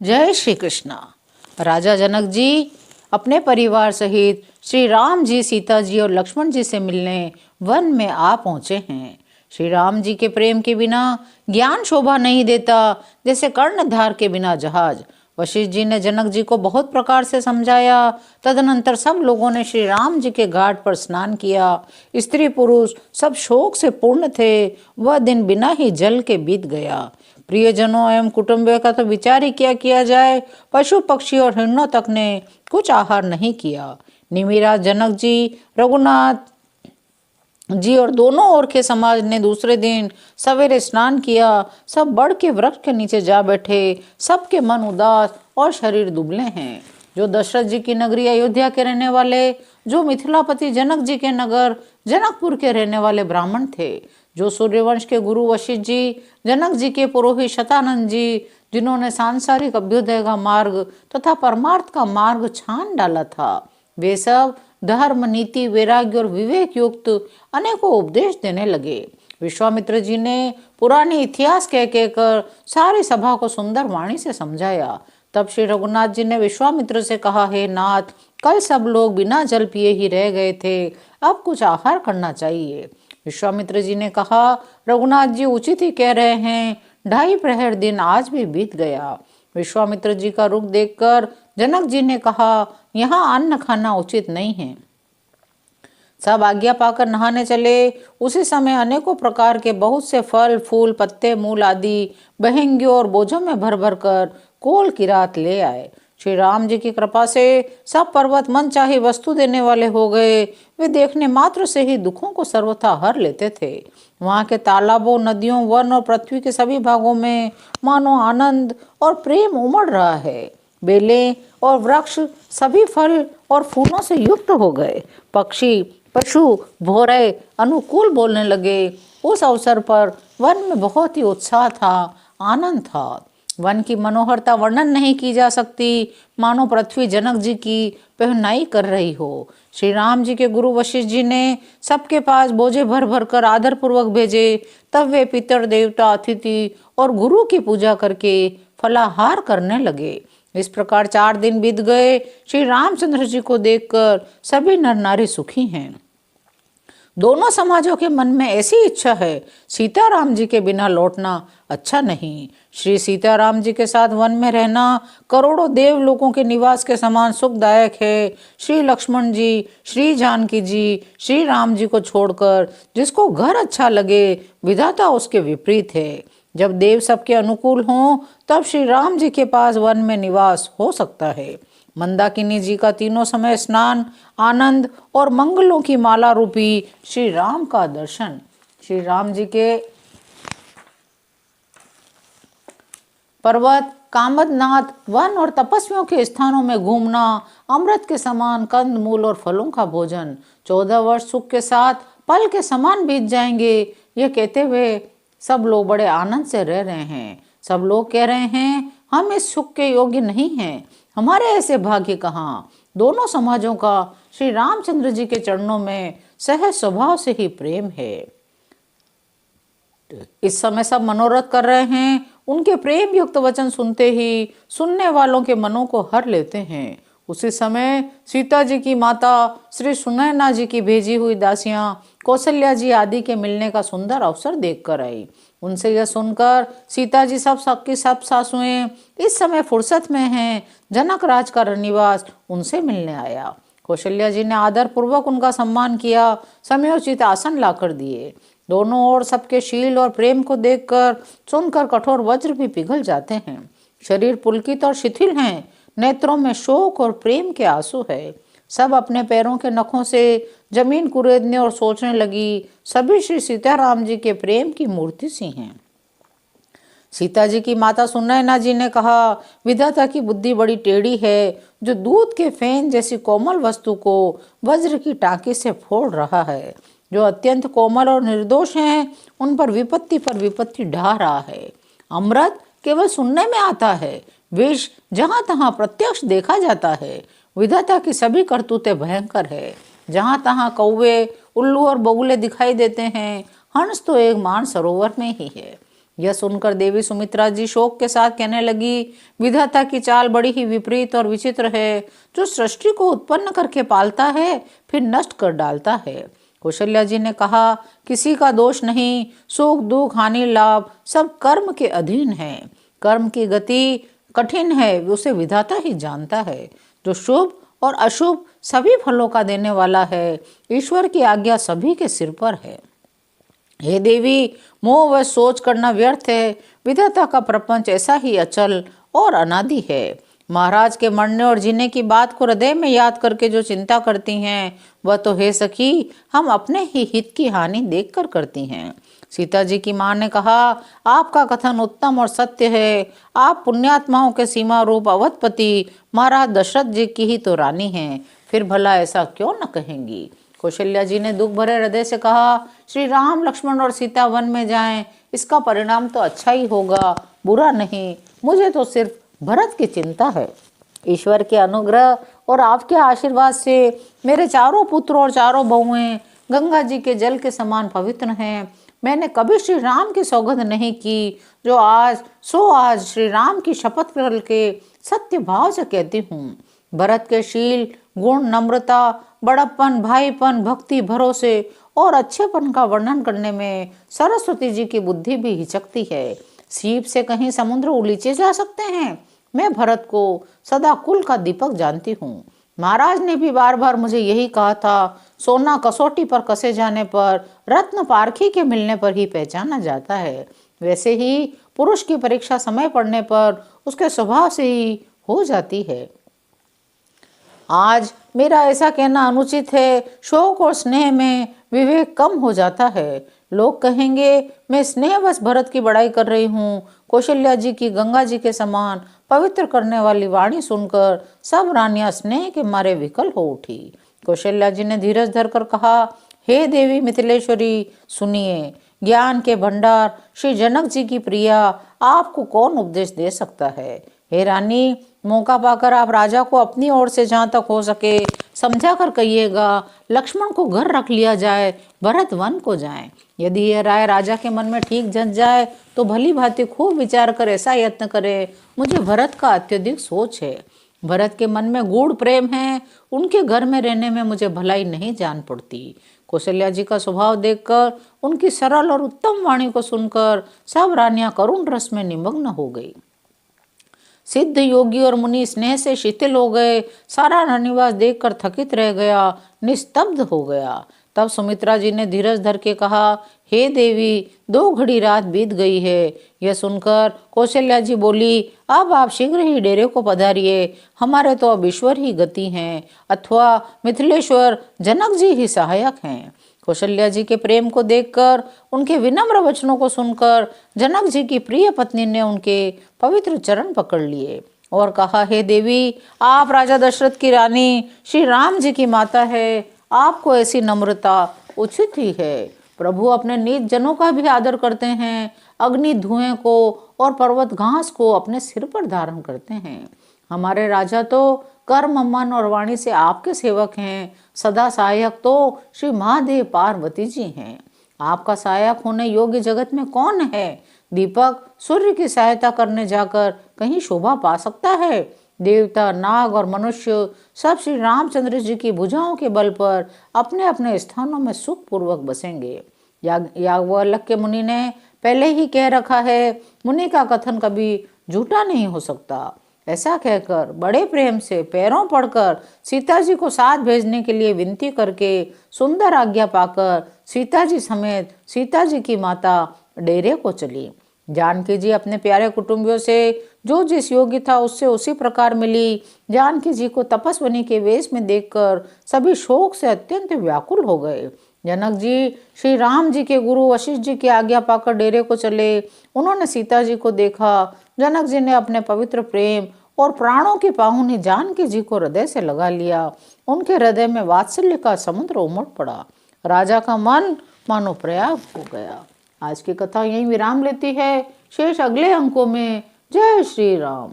जय श्री कृष्णा। राजा जनक जी अपने परिवार सहित श्री राम जी, सीता जी और लक्ष्मण जी से मिलने वन में आ पहुंचे हैं। श्री राम जी के प्रेम के बिना ज्ञान शोभा नहीं देता, जैसे कर्णधार के बिना जहाज। वशिष्ठ जी ने जनक जी को बहुत प्रकार से समझाया। तदनंतर सब लोगों ने श्री राम जी के घाट पर स्नान किया। स्त्री पुरुष सब शोक से पूर्ण थे। वह दिन बिना ही जल के बीत गया। प्रियजनों एवं कुटुंबियों का तो विचार ही क्या किया जाए। पशु पक्षी और हिरणों तक ने कुछ आहार नहीं किया। निमिरा, जनक जी, रघुनाथ जी और दोनों ओर के समाज ने दूसरे दिन सवेरे स्नान किया। सब बड़ के वृक्ष के नीचे जा बैठे। सबके मन उदास और शरीर दुबले हैं। जो दशरथ जी की नगरी अयोध्या के रहने वाले, जो मिथिलापति जनक जी के नगर जनकपुर के रहने वाले ब्राह्मण थे, जो सूर्यवंश के गुरु वशिष्ठ जी, जनक जी के पुरोहित शतानंद जी, जिन्होंने सांसारिक अभ्युदय का मार्ग तथा परमार्थ का मार्ग छान डाला था, वे सब धर्म, नीति, वैराग्य और विवेक युक्त अनेकों उपदेश देने लगे। विश्वामित्र जी ने पुराने इतिहास कह कहकर सारी सभा को सुंदर वाणी से समझाया। तब श्री रघुनाथ जी ने विश्वामित्र से कहा, हे नाथ, कल सब लोग बिना जल पिए ही रह गए थे, अब कुछ आहार करना चाहिए। विश्वामित्र जी ने कहा, रघुनाथ जी उचित ही कह रहे हैं, 2.5 प्रहर दिन आज भी बीत गया। विश्वामित्र जी का रुख देखकर जनक जी ने कहा, यहाँ अन्न खाना उचित नहीं है। सब आज्ञा पाकर नहाने चले। उसी समय अनेकों प्रकार के बहुत से फल, फूल, पत्ते, मूल आदि बहेंगियों और बोझों में भर भर कर कोल की रात ले आए। श्री राम जी की कृपा से सब पर्वत मन चाही वस्तु देने वाले हो गए। वे देखने मात्र से ही दुखों को सर्वथा हर लेते थे। वहाँ के तालाबों, नदियों, वन और पृथ्वी के सभी भागों में मानो आनंद और प्रेम उमड़ रहा है। बेलें और वृक्ष सभी फल और फूलों से युक्त हो गए। पक्षी, पशु, भौरे अनुकूल बोलने लगे। उस अवसर पर वन में बहुत ही उत्साह था, आनंद था। वन की मनोहरता वर्णन नहीं की जा सकती, मानो पृथ्वी जनक जी की पहनाई कर रही हो। श्री राम जी के गुरु वशिष्ठ जी ने सबके पास बोझे भर भर कर आदर पूर्वक भेजे। तब वे पितर, देवता, अतिथि और गुरु की पूजा करके फलाहार करने लगे। इस प्रकार 4 दिन बीत गए। श्री रामचंद्र जी को देखकर सभी नर नारी सुखी हैं। दोनों समाजों के मन में ऐसी इच्छा है, सीताराम जी के बिना लौटना अच्छा नहीं। श्री सीताराम जी के साथ वन में रहना करोड़ों देवलोकों के निवास के समान सुखदायक है। श्री लक्ष्मण जी, श्री जानकी जी, श्री राम जी को छोड़कर जिसको घर अच्छा लगे, विधाता उसके विपरीत है। जब देव सबके अनुकूल हों, तब श्री राम जी के पास वन में निवास हो सकता है। मंदाकिनी जी का तीनों समय स्नान, आनंद और मंगलों की माला रूपी श्री राम का दर्शन, श्री राम जी के पर्वत, कामदनाथ, वन और तपस्वियों के स्थानों में घूमना, अमृत के समान कंद मूल और फलों का भोजन, 14 वर्ष सुख के साथ पल के समान बीत जाएंगे। यह कहते हुए सब लोग बड़े आनंद से रह रहे हैं। सब लोग कह रहे हैं, हम इस सुख के योग्य नहीं हैं, हमारे ऐसे भाग्य कहाँ। दोनों समाजों का श्री रामचंद्र जी के चरणों में सहज स्वभाव से ही प्रेम है। इस समय सब मनोरथ कर रहे हैं। उनके प्रेम युक्त वचन सुनते ही सुनने वालों के मनों को हर लेते हैं। उसी समय सीता जी की माता श्री सुनैना जी की भेजी हुई दासियां कौशल्या जी आदि के मिलने का सुंदर अवसर देखकर आई। उनसे यह सुनकर सीता जी सबकी सब सासुएं इस समय फुर्सत में हैं। जनक राज का निवास उनसे मिलने आया। कौशल्या जी ने आदर पूर्वक उनका सम्मान किया, समयोचित आसन लाकर दिए। दोनों ओर सबके शील और प्रेम को देखकर सुनकर कठोर वज्र भी पिघल जाते हैं। शरीर पुलकित और शिथिल हैं, नेत्रों में शोक और प्रेम के आंसू है। सब अपने पैरों के नखों से जमीन कुरेदने और सोचने लगी, सभी श्री सीताराम जी के प्रेम की मूर्ति सी हैं। सीता जी की माता सुनैना जी ने कहा, विधाता की बुद्धि बड़ी टेढ़ी है, जो दूध के फेन जैसी कोमल वस्तु को वज्र की टाँकी से फोड़ रहा है। जो अत्यंत कोमल और निर्दोष हैं, उन पर विपत्ति ढा रहा है। अमृत केवल सुनने में आता है, विष जहाँ तहाँ प्रत्यक्ष देखा जाता है। विधाता की सभी करतूतें भयंकर है। जहाँ तहाँ कौवे, उल्लू और बगुले दिखाई देते हैं, हंस तो एक मान सरोवर में ही है। यह सुनकर देवी सुमित्रा जी शोक के साथ कहने लगी, विधाता की चाल बड़ी ही विपरीत और विचित्र है, जो सृष्टि को उत्पन्न करके पालता है फिर नष्ट कर डालता है। कौशल्या जी ने कहा, किसी का दोष नहीं, सुख दुख हानि लाभ सब कर्म के अधीन है। कर्म की गति कठिन है, उसे विधाता ही जानता है। जो शुभ और अशुभ सभी फलों का देने वाला है, ईश्वर की आज्ञा सभी के सिर पर है। हे देवी, मोह व सोच करना व्यर्थ है। विधाता का प्रपंच ऐसा ही अचल और अनादि है। महाराज के मरने और जीने की बात को हृदय में याद करके जो चिंता करती हैं, वह तो हे सखी हम अपने ही हित की हानि देखकर करती हैं। सीता जी की मां ने कहा, आपका कथन उत्तम और सत्य है। आप पुण्यात्माओं के सीमा रूप अवधपति महाराज दशरथ जी की ही तो रानी हैं, फिर भला ऐसा क्यों न कहेंगी। कौशल्या जी ने दुख भरे हृदय से कहा, श्री राम लक्ष्मण और सीता वन में जाएं, इसका परिणाम तो अच्छा ही होगा, बुरा नहीं। मुझे तो सिर्फ भरत की चिंता है। ईश्वर के अनुग्रह और आपके आशीर्वाद से मेरे चारों पुत्र और चारों बहुएं गंगा जी के जल के समान पवित्र हैं। मैंने कभी श्री राम की सौगंध नहीं की, जो आज श्री राम की शपथ करके सत्य भाव से कहती हूँ। भरत के शील गुण नम्रता बड़प्पन भाईपन भक्ति भरोसे और अच्छेपन का वर्णन करने में सरस्वती जी की बुद्धि भी हिचकती है। सीप से कहीं समुद्र उलीचे जा सकते हैं। मैं भरत को सदा कुल का दीपक जानती हूँ। महाराज ने भी बार बार मुझे यही कहा था, सोना कसौटी पर कसे जाने पर, रत्न पारखी के मिलने पर ही पहचाना जाता है। वैसे ही पुरुष की परीक्षा समय पड़ने पर उसके स्वभाव से ही हो जाती है। आज मेरा ऐसा कहना अनुचित है। शोक और स्नेह में विवेक कम हो जाता है। लोग कहेंगे मैं स्नेहवश भरत की बड़ाई कर रही हूँ। कौशल्या जी की गंगा जी के समान पवित्र करने वाली वाणी सुनकर सब रानियां स्नेह के मारे विकल हो उठी। कौशल्या जी ने धीरज धरकर कहा, हे देवी मिथिलेश्वरी, सुनिए। ज्ञान के भंडार श्री जनक जी की प्रिया, आपको कौन उपदेश दे सकता है। हे रानी, मौका पाकर आप राजा को अपनी ओर से जहाँ तक हो सके समझा कर कहिएगा, लक्ष्मण को घर रख लिया जाए, भरत वन को जाए। यदि यह राय राजा के मन में ठीक जच जाए तो भली भांति खूब विचार कर ऐसा यत्न करे। मुझे भरत का अत्यधिक सोच है। भरत के मन में गूढ़ प्रेम है। उनके घर में रहने में मुझे भलाई नहीं जान पड़ती। कौशल्या जी का स्वभाव देखकर, उनकी सरल और उत्तम वाणी को सुनकर सब रानियां करुण रस में निमग्न हो गई। सिद्ध योगी और मुनि स्नेह से शिथिल हो गए। सारा रनिवास देखकर थकित रह गया, निस्तब्ध हो गया। तब सुमित्रा जी ने धीरज धर के कहा, हे देवी, 2 घड़ी रात बीत गई है। यह सुनकर कौशल्या जी बोली, अब आप शीघ्र ही डेरे को पधारिए। हमारे तो अब ईश्वर ही गति हैं, अथवा मिथिलेश्वर जनक जी ही सहायक हैं। कौशल्या जी के प्रेम को देखकर, उनके विनम्र वचनों को सुनकर जनक जी की प्रिय पत्नी ने उनके पवित्र चरण पकड़ लिए और कहा, हे देवी, आप राजा दशरथ की रानी श्री राम जी की माता है। आपको ऐसी नम्रता उचित ही है। प्रभु अपने नीच जनों का भी आदर करते हैं। अग्नि धुएं को और पर्वत घास को अपने सिर पर धारण करते हैं। हमारे राजा तो कर्म मन और वाणी से आपके सेवक हैं। सदा सहायक तो श्री महादेव पार्वती जी हैं। आपका सहायक होने योग्य जगत में कौन है। दीपक सूर्य की सहायता करने जाकर कहीं शोभा पा सकता है। देवता नाग और मनुष्य सब श्री रामचंद्र जी की भुजाओं के बल पर अपने अपने स्थानों में सुख पूर्वक बसेंगे। याज्ञवल्क्य के मुनि ने पहले ही कह रखा है, मुनि का कथन कभी झूठा नहीं हो सकता। ऐसा कहकर बड़े प्रेम से पैरों पड़कर सीता जी को साथ भेजने के लिए विनती करके सुंदर आज्ञा पाकर सीता जी समेत सीता जी की माता डेरे को चली। जानकी जी अपने प्यारे कुटुंबियों से जो जिस योग्य था उससे उसी प्रकार मिली। जानकी जी को तपस्विनी के वेश में देखकर सभी शोक से अत्यंत व्याकुल हो गए। जनक जी श्री राम जी के गुरु वशिष्ठ जी की आज्ञा पाकर डेरे को चले। उन्होंने सीता जी को देखा। जनक जी ने अपने पवित्र प्रेम और प्राणों की पाहुनी जानकी जी को हृदय से लगा लिया। उनके हृदय में वात्सल्य का समुद्र उमड़ पड़ा। राजा का मन मानो प्रयाग हो गया। आज की कथा यहीं विराम लेती है। शेष अगले अंकों में। जय श्री राम।